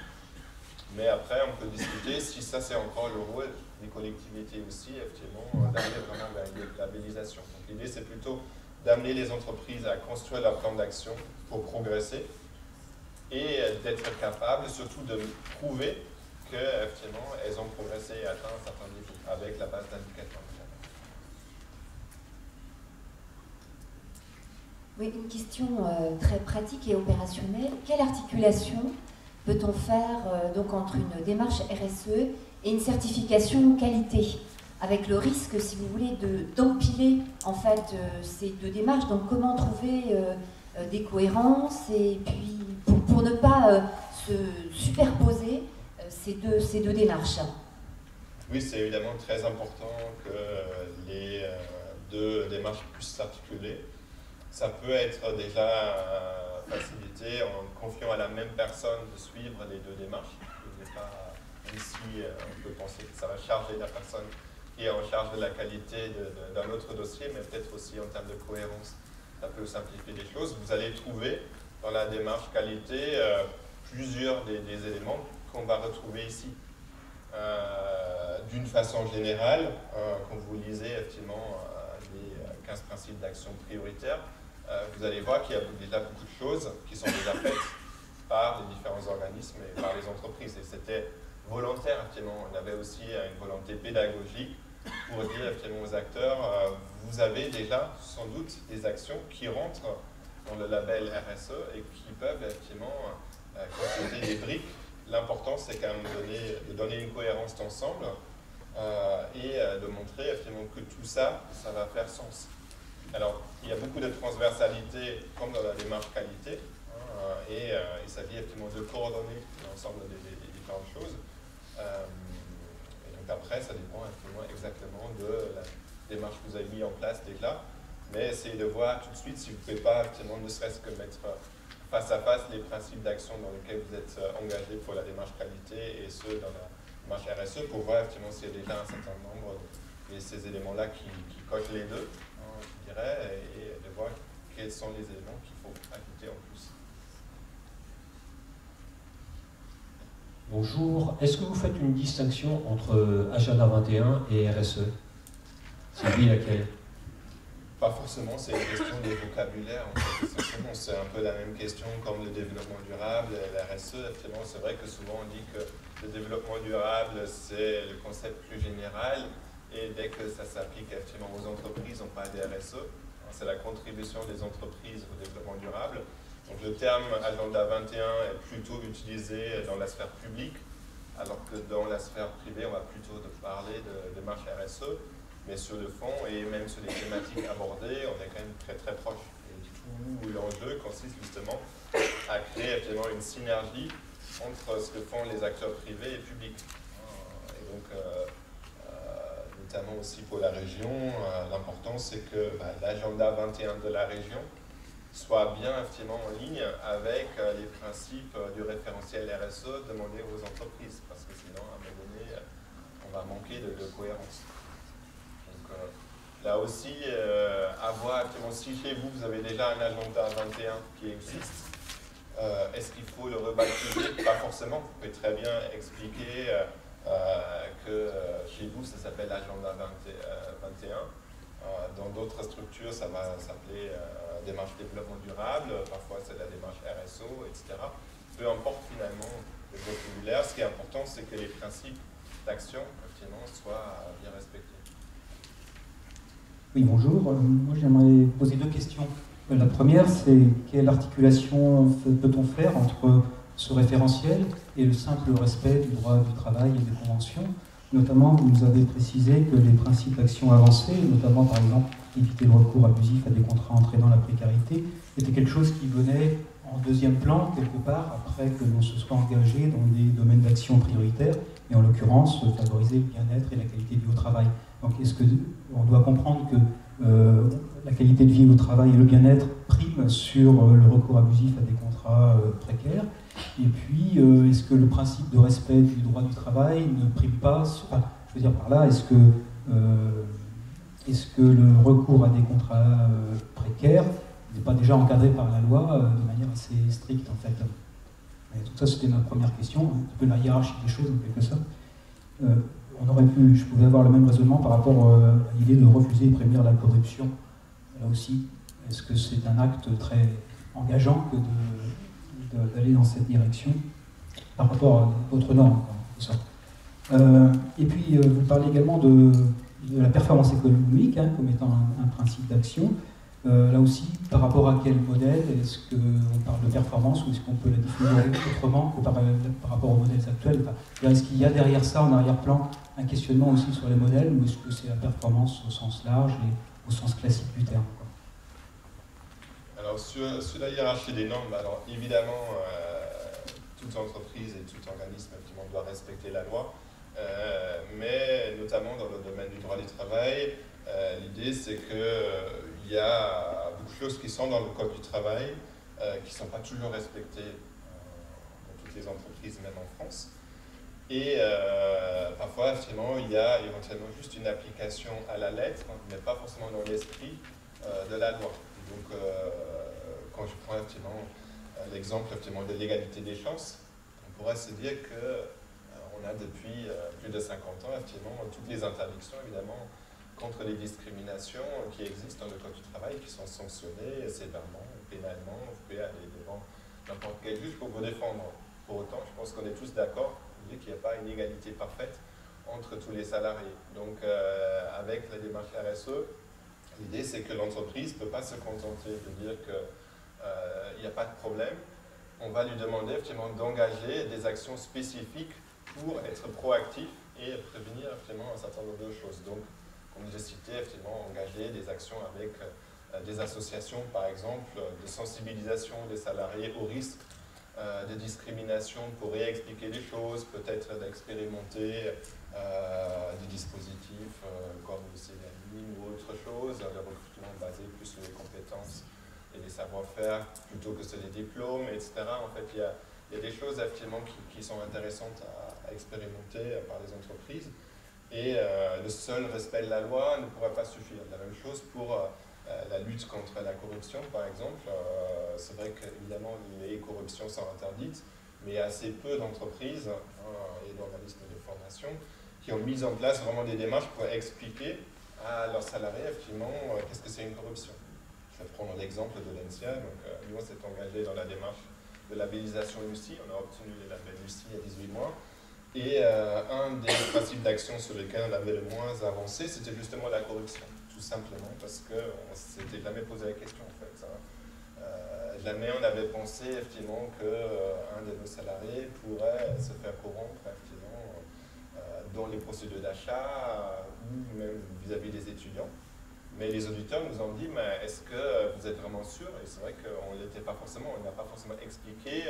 Mais après, on peut discuter si ça, c'est encore le rôle des collectivités aussi, effectivement, d'aller vraiment vers une labellisation. Donc l'idée, c'est plutôt d'amener les entreprises à construire leur plan d'action pour progresser et d'être capables surtout de prouver qu'effectivement, elles ont progressé et atteint un certain niveau avec la base d'indicateurs. Oui, une question très pratique et opérationnelle. Quelle articulation peut-on faire donc entre une démarche RSE et une certification qualité, avec le risque, si vous voulez, d'empiler en fait ces deux démarches? Donc comment trouver des cohérences et puis pour ne pas se superposer ces deux démarches? Oui, c'est évidemment très important que les deux démarches puissent s'articuler. Ça peut être déjà facilité en confiant à la même personne de suivre les deux démarches. Ici, on peut penser que ça va charger la personne qui est en charge de la qualité d'un autre dossier, mais peut-être aussi en termes de cohérence, ça peut simplifier les choses. Vous allez trouver dans la démarche qualité plusieurs des éléments qu'on va retrouver ici. D'une façon générale, quand vous lisez effectivement les 15 principes d'action prioritaires, vous allez voir qu'il y a déjà beaucoup de choses qui sont déjà faites par les différents organismes et par les entreprises. Et c'était volontaire, effectivement. On avait aussi une volonté pédagogique pour dire effectivement aux acteurs, vous avez déjà sans doute des actions qui rentrent dans le label RSE et qui peuvent effectivement constituer des briques. L'important, c'est quand même de donner une cohérence d'ensemble et de montrer effectivement que tout ça, ça va faire sens. Alors, il y a beaucoup de transversalité, comme dans la démarche qualité, et il s'agit effectivement de coordonner l'ensemble des différentes choses. Et donc après, ça dépend exactement de la démarche que vous avez mis en place déjà, mais essayez de voir tout de suite si vous ne pouvez pas, effectivement, ne serait-ce que mettre face à face les principes d'action dans lesquels vous êtes engagé pour la démarche qualité et ceux dans la démarche RSE, pour voir effectivement s'il y a déjà un certain nombre de ces éléments-là qui cochent les deux, je dirais, et de voir quels sont les éléments qu'il faut ajouter en plus. Bonjour, est-ce que vous faites une distinction entre Agenda 21 et RSE? C'est laquelle? Pas forcément, c'est une question de vocabulaire. En fait. C'est un peu la même question comme le développement durable et la RSE. Effectivement, c'est vrai que souvent on dit que le développement durable, c'est le concept plus général. Et dès que ça s'applique effectivement aux entreprises, on parle des RSE. C'est la contribution des entreprises au développement durable. Donc le terme Agenda 21 est plutôt utilisé dans la sphère publique alors que dans la sphère privée, on va plutôt parler de démarche RSE, mais sur le fond et même sur les thématiques abordées, on est quand même très très proche. Et tout l'enjeu consiste justement à créer effectivement une synergie entre ce que font les acteurs privés et publics. Et donc, notamment aussi pour la région, l'important c'est que l'agenda 21 de la région soit bien effectivement en ligne avec les principes du référentiel RSE demandés aux entreprises, parce que sinon, à un moment donné, on va manquer de cohérence. Donc là aussi, à voir effectivement, si chez vous, vous avez déjà un agenda 21 qui existe, est-ce qu'il faut le rebaptiser? Pas forcément. Vous pouvez très bien expliquer que chez vous, ça s'appelle agenda 21. Dans d'autres structures, ça va s'appeler démarche développement durable, parfois c'est la démarche RSO, etc. Peu importe finalement le vocabulaire, ce qui est important, c'est que les principes d'action, effectivement, soient bien respectés. Oui, bonjour. Moi, j'aimerais poser deux questions. La première, c'est quelle articulation peut-on faire entre ce référentiel et le simple respect du droit du travail et des conventions? Notamment, vous nous avez précisé que les principes d'action avancés, notamment par exemple éviter le recours abusif à des contrats entraînant la précarité, était quelque chose qui venait en deuxième plan, quelque part, après que l'on se soit engagé dans des domaines d'action prioritaires, et en l'occurrence, favoriser le bien-être et la qualité de vie au travail. Donc, est-ce qu'on doit comprendre que la qualité de vie au travail et le bien-être priment sur le recours abusif à des contrats précaires? Et puis, est-ce que le principe de respect du droit du travail ne prime pas, je veux dire par là, est-ce que le recours à des contrats précaires n'est pas déjà encadré par la loi de manière assez stricte, en fait? Et donc ça, c'était ma première question, un peu la hiérarchie des choses, en quelque sorte. Je pouvais avoir le même raisonnement par rapport à l'idée de refuser et prévenir la corruption. Là aussi, est-ce que c'est un acte très engageant que d'aller dans cette direction par rapport à d'autres normes, en sorte. Et puis, vous parlez également de la performance économique comme étant un principe d'action. Là aussi, par rapport à quel modèle? Est-ce qu'on parle de performance ou est-ce qu'on peut la définir autrement que par rapport aux modèles actuels? Est-ce qu'il y a derrière ça, en arrière-plan, un questionnement aussi sur les modèles, ou est-ce que c'est la performance au sens large et au sens classique du terme, quoi? Alors, sur la hiérarchie des normes, alors évidemment, toute entreprise et tout organisme effectivement, doit respecter la loi, mais notamment dans le domaine du droit du travail, l'idée c'est qu'il y a beaucoup de choses qui sont dans le code du travail qui ne sont pas toujours respectées dans toutes les entreprises, même en France. Et parfois, effectivement, il y a éventuellement juste une application à la lettre, mais pas forcément dans l'esprit de la loi. Donc, quand je prends effectivement l'exemple de l'égalité des chances, on pourrait se dire qu'on a depuis plus de 50 ans, effectivement, toutes les interdictions, évidemment, contre les discriminations qui existent dans le code du travail, qui sont sanctionnées sévèrement, pénalement. Vous pouvez aller devant n'importe quel juge pour vous défendre. Pour autant, je pense qu'on est tous d'accord qu'il n'y a pas une égalité parfaite entre tous les salariés. Donc, avec la démarche RSE, l'idée, c'est que l'entreprise ne peut pas se contenter de dire qu'il n'y a pas de problème. On va lui demander effectivement d'engager des actions spécifiques pour être proactif et prévenir effectivement un certain nombre de choses. Donc, comme j'ai cité, effectivement, engager des actions avec des associations, par exemple, de sensibilisation des salariés au risque de discrimination pour réexpliquer les choses, peut-être d'expérimenter des dispositifs comme le CVALIM ou autre chose, le recrutement basé plus sur les compétences et les savoir-faire plutôt que sur les diplômes, etc. En fait, il y a des choses effectivement qui sont intéressantes à expérimenter par les entreprises. Et le seul respect de la loi ne pourra pas suffire. La même chose pour la lutte contre la corruption, par exemple. C'est vrai qu'évidemment, les corruptions sont interdites, mais il y a assez peu d'entreprises et d'organismes de formation qui ont mis en place vraiment des démarches pour expliquer à leurs salariés, effectivement, qu'est-ce que c'est une corruption. Je vais prendre l'exemple de l'ENSIA. Donc, nous, on s'est engagé dans la démarche de labellisation UCI. On a obtenu les labels UCI il y a 18 mois. Et un des principes d'action sur lesquels on avait le moins avancé, c'était justement la corruption, tout simplement, parce qu'on ne s'était jamais posé la question, en fait. Jamais on avait pensé, effectivement, qu'un de nos salariés pourrait se faire corrompre, effectivement, dans les procédures d'achat ou même vis-à-vis des étudiants. Mais les auditeurs nous ont dit, mais est-ce que vous êtes vraiment sûr? Et c'est vrai qu'on n'était pas forcément, on n'a pas forcément expliqué.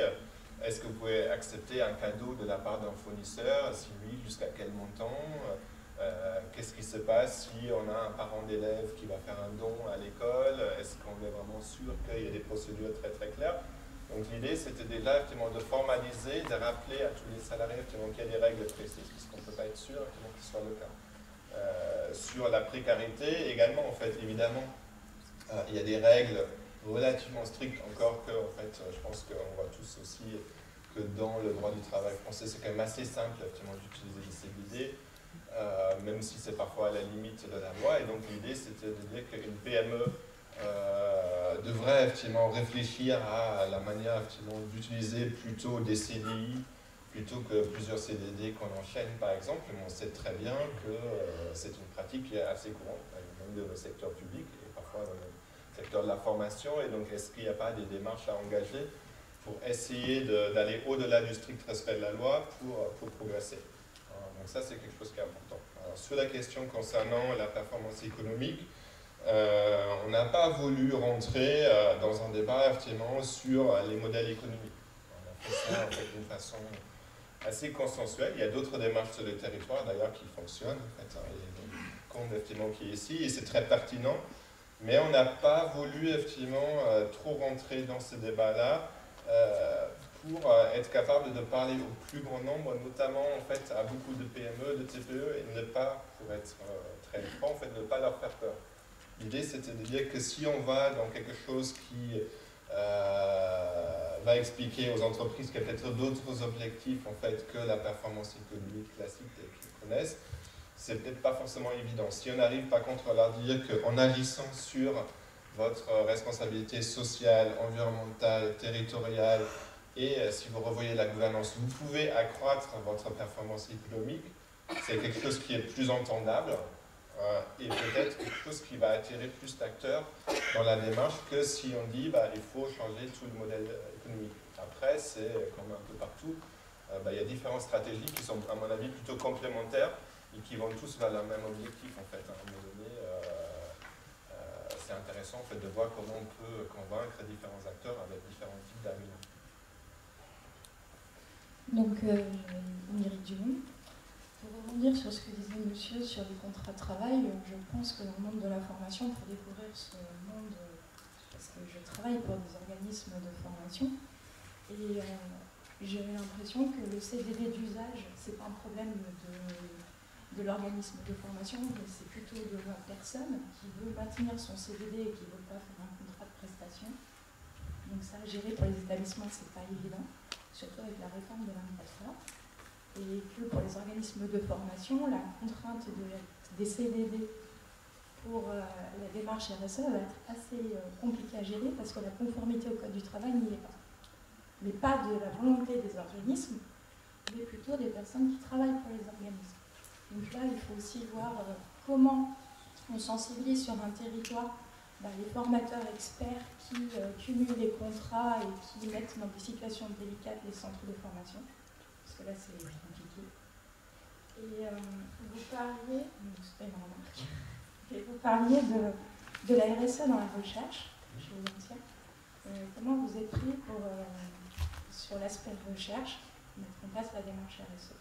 Est-ce que vous pouvez accepter un cadeau de la part d'un fournisseur? Si oui, jusqu'à quel montant? Qu'est-ce qui se passe si on a un parent d'élève qui va faire un don à l'école? Est-ce qu'on est vraiment sûr qu'il y a des procédures très très claires? Donc l'idée, c'était déjà effectivement de formaliser, de rappeler à tous les salariés effectivement qu'il y a des règles précises, puisqu'on ne peut pas être sûr effectivement que ce soit le cas. Sur la précarité également, en fait, évidemment, il y a des règles relativement strictes, encore que, en fait, je pense qu'on voit tous aussi que dans le droit du travail français, c'est quand même assez simple, effectivement, d'utiliser les CDD, même si c'est parfois à la limite de la loi. Et donc l'idée, c'était de dire qu'une PME devrait effectivement réfléchir à la manière d'utiliser plutôt des CDI plutôt que plusieurs CDD qu'on enchaîne par exemple. Mais on sait très bien que c'est une pratique qui est assez courante, même dans le secteur public et parfois dans le secteur de la formation. Et donc est-ce qu'il n'y a pas des démarches à engager pour essayer d'aller au-delà du strict respect de la loi pour progresser? Donc ça, c'est quelque chose qui est important. Alors, sur la question concernant la performance économique, on n'a pas voulu rentrer dans un débat effectivement sur les modèles économiques. On a fait ça en fait, d'une façon assez consensuelle. Il y a d'autres démarches sur le territoire d'ailleurs qui fonctionnent. En fait, il y a une compte effectivement qui est ici et c'est très pertinent. Mais on n'a pas voulu effectivement trop rentrer dans ce débat-là pour être capable de parler au plus grand nombre, notamment en fait à beaucoup de PME, de TPE, et ne pas, pour être très franc, en fait, ne pas leur faire peur. L'idée, c'était de dire que si on va dans quelque chose qui va expliquer aux entreprises qu'il y a peut-être d'autres objectifs en fait, que la performance économique classique qu'ils connaissent, c'est peut-être pas forcément évident. Si on arrive par contre à leur dire qu'en agissant sur votre responsabilité sociale, environnementale, territoriale, et si vous revoyez la gouvernance, vous pouvez accroître votre performance économique, c'est quelque chose qui est plus entendable. Et peut-être quelque chose qui va attirer plus d'acteurs dans la démarche que si on dit il faut changer tout le modèle économique. Après, c'est comme un peu partout, il y a différentes stratégies qui sont à mon avis plutôt complémentaires et qui vont tous vers le même objectif en fait. À un moment donné, c'est intéressant en fait, de voir comment on peut convaincre différents acteurs avec différents types d'arguments. Donc, Myrick Dumont. Pour rebondir sur ce que disait monsieur sur les contrats de travail, je pense que dans le monde de la formation, pour découvrir ce monde, parce que je travaille pour des organismes de formation, et j'ai l'impression que le CDD d'usage, c'est pas un problème de l'organisme de formation, mais c'est plutôt de la personne qui veut maintenir son CDD et qui ne veut pas faire un contrat de prestation. Donc ça, gérer pour les établissements, c'est pas évident, surtout avec la réforme de l'imposteur. Et que pour les organismes de formation, la contrainte des CDD pour la démarche RSE va être assez compliquée à gérer parce que la conformité au Code du travail n'y est pas. Mais pas de la volonté des organismes, mais plutôt des personnes qui travaillent pour les organismes. Donc là, il faut aussi voir comment on sensibilise sur un territoire les formateurs experts qui cumulent les contrats et qui mettent dans des situations délicates les centres de formation. Parce que là, c'est compliqué. Et vous parliez, c'était une remarque, et vous parliez de la RSE dans la recherche, je vous en tiens. Comment vous êtes pris pour, sur l'aspect recherche, mettre en place la démarche RSE?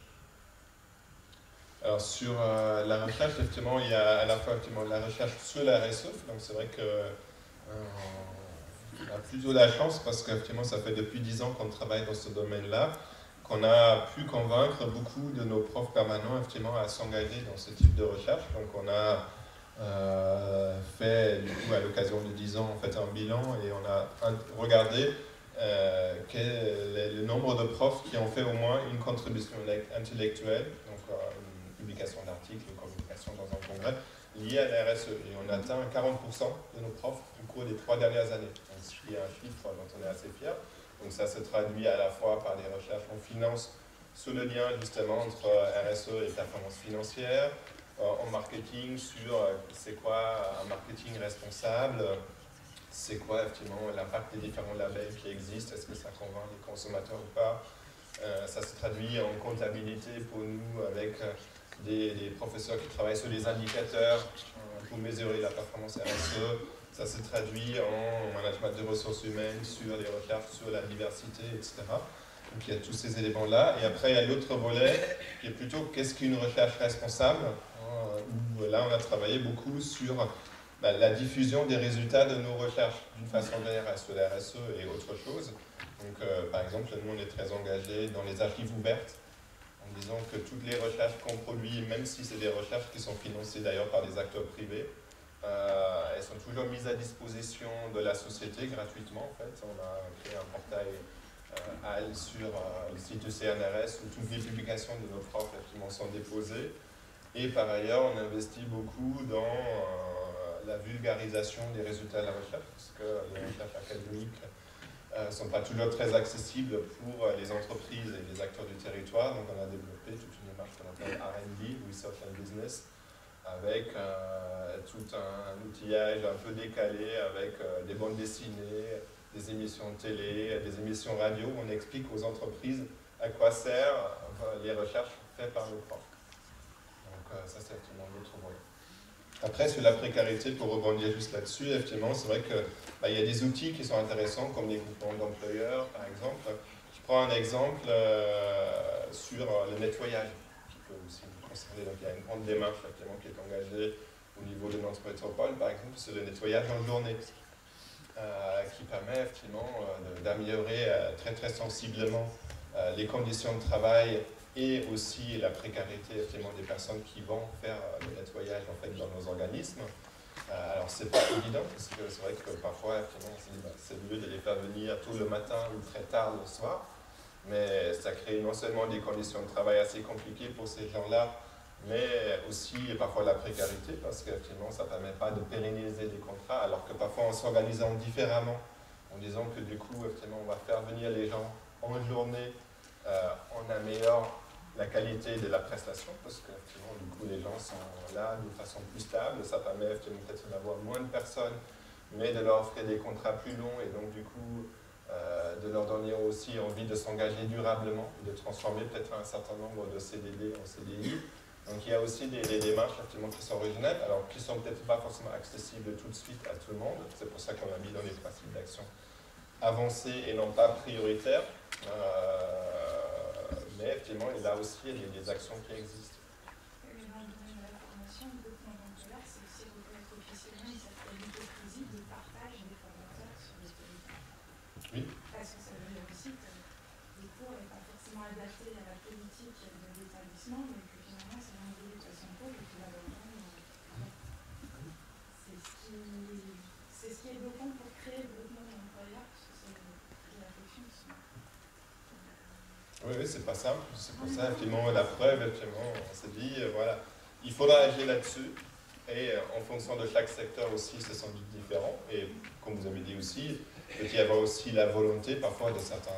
Alors sur la recherche, effectivement, il y a à la fois effectivement, la recherche sur la RSE, donc c'est vrai que on a plutôt la chance parce qu'effectivement ça fait depuis 10 ans qu'on travaille dans ce domaine-là, qu'on a pu convaincre beaucoup de nos profs permanents effectivement à s'engager dans ce type de recherche. Donc on a fait du coup à l'occasion de 10 ans en fait un bilan et on a regardé quel est le nombre de profs qui ont fait au moins une contribution intellectuelle, donc une publication d'articles, une communication dans un congrès liée à la RSE. Et on a atteint 40% de nos profs au cours des 3 dernières années. Donc, ce qui est un chiffre dont on est assez fier. Donc ça se traduit à la fois par des recherches en finance sur le lien justement entre RSE et performance financière, en marketing sur c'est quoi un marketing responsable, c'est quoi effectivement l'impact des différents labels qui existent, est-ce que ça convainc les consommateurs ou pas. Ça se traduit en comptabilité pour nous avec des professeurs qui travaillent sur les indicateurs pour mesurer la performance RSE. Ça se traduit en management de ressources humaines, sur les recherches, sur la diversité, etc. Donc il y a tous ces éléments-là. Et après, il y a l'autre volet qui est plutôt qu'est-ce qu'une recherche responsable, où là, on a travaillé beaucoup sur la diffusion des résultats de nos recherches d'une façon générale sur la RSE et autre chose. Donc, par exemple, nous, on est très engagés dans les archives ouvertes, en disant que toutes les recherches qu'on produit, même si c'est des recherches qui sont financées d'ailleurs par des acteurs privés, elles sont toujours mises à disposition de la société gratuitement. En fait, on a créé un portail AL sur le site du CNRS où toutes les publications de nos profs effectivement sont déposées. Et par ailleurs, on investit beaucoup dans la vulgarisation des résultats de la recherche, parce que les recherches académiques ne sont pas toujours très accessibles pour les entreprises et les acteurs du territoire. Donc on a développé toute une démarche qu'on appelle R&D, Research and Business, avec tout un outillage un peu décalé, avec des bandes dessinées, des émissions de télé, des émissions radio, où on explique aux entreprises à quoi servent les recherches faites par nos profs. Donc ça, c'est effectivement l'autre volet. Après, sur la précarité, pour rebondir juste là-dessus, effectivement, c'est vrai qu'il y a des outils qui sont intéressants, comme les groupements d'employeurs, par exemple. Je prends un exemple sur le nettoyage, qui peut aussi nous concerner. Donc, il y a une grande démarche effectivement, qui est engagée au niveau de notre métropole, par exemple, c'est le nettoyage en journée, qui permet effectivement d'améliorer très très sensiblement les conditions de travail et aussi la précarité effectivement, des personnes qui vont faire le nettoyage en fait, dans nos organismes. Alors c'est pas évident, parce que c'est vrai que parfois c'est mieux de les faire venir tôt le matin ou très tard le soir, mais ça crée non seulement des conditions de travail assez compliquées pour ces gens-là, mais aussi parfois la précarité, parce qu'effectivement ça ne permet pas de pérenniser des contrats, alors que parfois en s'organisant différemment, en disant que du coup effectivement, on va faire venir les gens en journée, on améliore la qualité de la prestation, parce que du coup les gens sont là de façon plus stable, ça permet peut-être d'avoir moins de personnes, mais de leur offrir des contrats plus longs et donc du coup de leur donner aussi envie de s'engager durablement, de transformer peut-être un certain nombre de CDD en CDI. Donc il y a aussi des démarches qui sont originales, alors qui ne sont peut-être pas forcément accessibles tout de suite à tout le monde, c'est pour ça qu'on a mis dans les principes d'action avancés et non pas prioritaires. Mais effectivement, là aussi, il y a des actions qui existent. Mais dans le domaine de la formation, le groupement d'employeurs, c'est aussi reconnaître officiellement une certaine hypocrisie de partage des formateurs sur les territoires. Oui. Parce que ça veut dire aussi que les cours n'est pas forcément adapté à la politique de l'établissement, mais que finalement, c'est l'un des éducations pôle et qui va c'est ce qui est bloquant pour créer le groupement d'employeurs, parce que c'est des réflexions qui sont... Oui, c'est pas simple. C'est pour ça, effectivement, la preuve, effectivement, on s'est dit, voilà, il faudra agir là-dessus. Et en fonction de chaque secteur aussi, c'est sans doute différent. Et comme vous avez dit aussi, il peut y avoir aussi la volonté, parfois, de certaines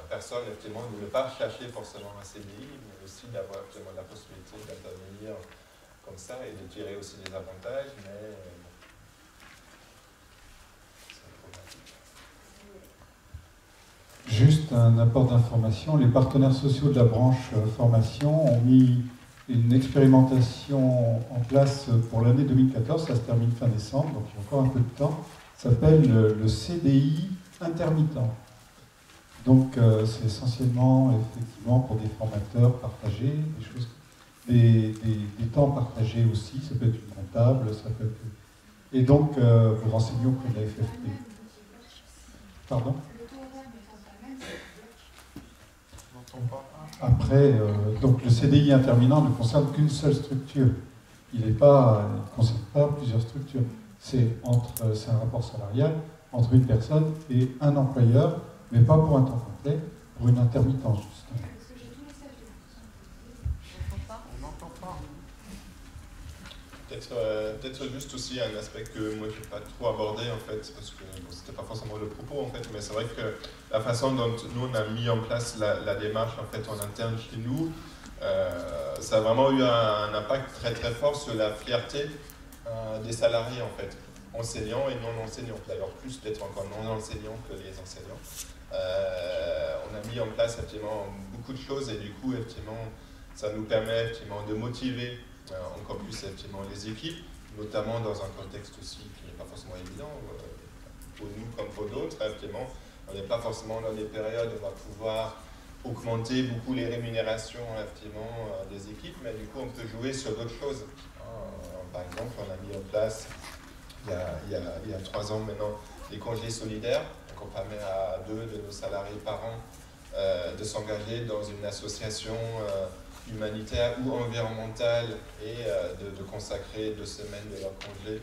personnes, effectivement, de ne pas chercher forcément un CDI, mais aussi d'avoir, effectivement, la possibilité d'intervenir comme ça et de tirer aussi des avantages. Mais Juste un apport d'information, les partenaires sociaux de la branche formation ont mis une expérimentation en place pour l'année 2014, ça se termine fin décembre, donc il y a encore un peu de temps, ça s'appelle le CDI intermittent. Donc c'est essentiellement effectivement pour des formateurs partagés, des choses, des temps partagés aussi, ça peut être une comptable, ça peut être... Et donc vous renseignez auprès de la FFP. Pardon ? Après, donc le CDI intermittent ne concerne qu'une seule structure. Il ne concerne pas plusieurs structures. C'est un rapport salarial entre une personne et un employeur, mais pas pour un temps complet, pour une intermittence, justement. on n'entend pas. Peut-être juste aussi un aspect que moi je n'ai pas trop abordé en fait, parce que c'était pas forcément le propos en fait, mais c'est vrai que la façon dont nous on a mis en place la démarche en fait en interne chez nous, ça a vraiment eu un impact très très fort sur la fierté des salariés en fait, enseignants et non enseignants, d'ailleurs plus peut-être encore non enseignants que les enseignants. On a mis en place effectivement beaucoup de choses et du coup effectivement Ça nous permet effectivement de motiver encore plus effectivement les équipes, notamment dans un contexte aussi qui n'est pas forcément évident pour nous comme pour d'autres. Effectivement, on n'est pas forcément dans des périodes où on va pouvoir augmenter beaucoup les rémunérations effectivement des équipes, mais du coup on peut jouer sur d'autres choses. Par exemple, on a mis en place il y a 3 ans maintenant les congés solidaires. Donc on permet à 2 de nos salariés par an de s'engager dans une association humanitaire ou environnementale et de consacrer 2 semaines de leur congé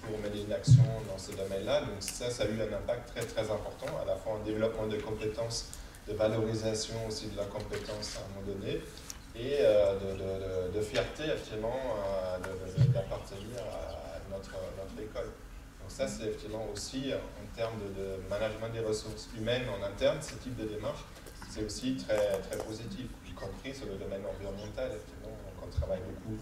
pour mener une action dans ce domaine-là. Donc ça a eu un impact très très important, à la fois en développement de compétences, de valorisation aussi de la compétence à un moment donné, et de fierté effectivement d'appartenir à notre école. Donc ça c'est effectivement aussi en termes de management des ressources humaines en interne, ce type de démarche, c'est aussi très, très positif, y compris sur le domaine environnemental. Effectivement, on travaille beaucoup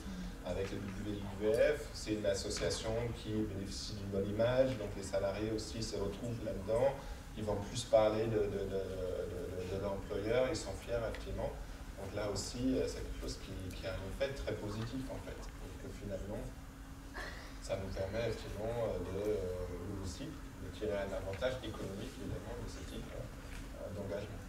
avec le WWF, c'est une association qui bénéficie d'une bonne image, donc les salariés aussi se retrouvent là-dedans, ils vont plus parler de l'employeur, ils sont fiers effectivement. Donc là aussi, c'est quelque chose qui a un effet très positif en fait, et que finalement, ça nous permet effectivement nous aussi de tirer un avantage économique évidemment de ce type d'engagement.